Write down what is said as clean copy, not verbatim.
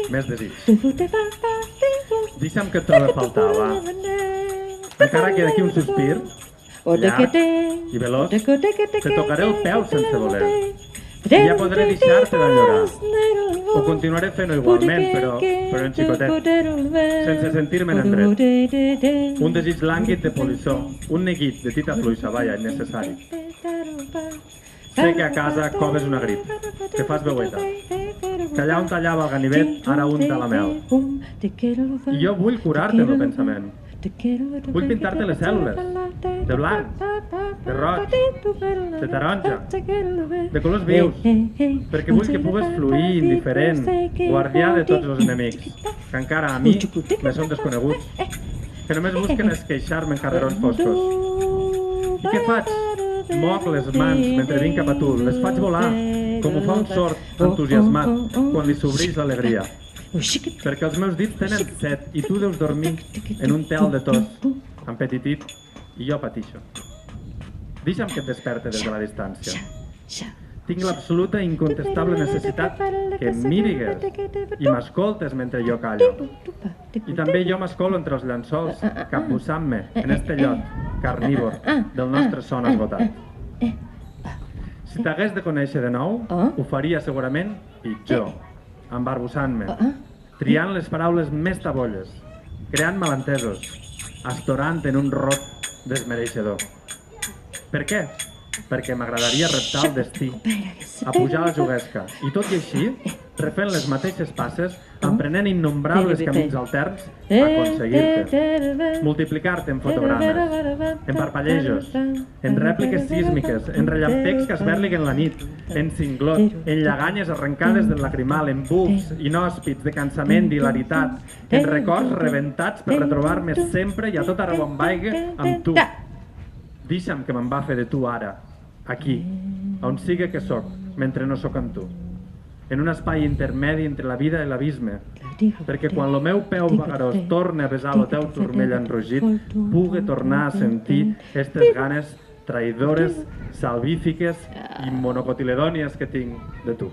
Més desig. Deixa'm que et trobe a faltar, va. Encara que d'aquí un sospir, llarg i veloç, te tocaré el peu sense voler. I ja podré deixar-te d'enyorar. Ho continuaré fent-ho igualment, però en xicotet, sense sentir-me'n endret. Un desig lànguid de polissó, un neguit de tita fluixa, vaja, innecessari. Sé que a casa coves una grip, que fas veueta, que allà on tallava el ganivet, ara unta la mel. I jo vull curar-te el pensament. Vull pintar-te les cèl·lules, de blanc, de roig, de taronja, de colors vius, perquè vull que pugues fluir indiferent, guardià de tots els enemics, que encara a mi me són desconeguts, que només busquen esqueixar-me en carrerons foscos. I què faig? Moc les mans mentre vinc cap a tu, les faig volar, com ho fa un sord entusiasmat quan li s'obreix l'alegria. Perquè els meus dits tenen set i tu deus dormir en un tel de tos, empetitit, i jo patixo. Deixa'm que et desperte des de la distància. Tinc l'absoluta i incontestable necessitat que em mirigues i m'escoltes mentre jo callo. I també jo m'escolo entre els llençols, capbussant-me en este lloc carnívor del nostre son esgotat. Si t'hagués de conèixer de nou, ho faria segurament pitjor, embarbussant-me, triant les paraules més tabolles, creant malentesos, astorant en un rot desmereixedor. Per què? Perquè m'agradaria reptar el destí, a pujar a la juguesca, i tot i així, refent les mateixes passes, emprenent innombrables camins alterns, aconseguir-te, multiplicar-te en fotogrames, en parpallejos, en rèpliques sísmiques, en rellampecs que es verliguen la nit, en cinglot, en lleganyes arrencades del lacrimal, en bufs, inhòspits de cansament d'hilaritat, en records rebentats per retrobar-me sempre i a tot arreu on vaiga amb tu. Deixa'm que me'n va fer de tu ara, aquí, on siga que sóc, mentre no sóc amb tu. En un espai intermedi entre la vida i l'abisme, perquè quan el meu peu vagarós torne a besar el teu turmell enrogit, pugui tornar a sentir aquestes ganes traïdores, salvífiques i monocotiledònies que tinc de tu.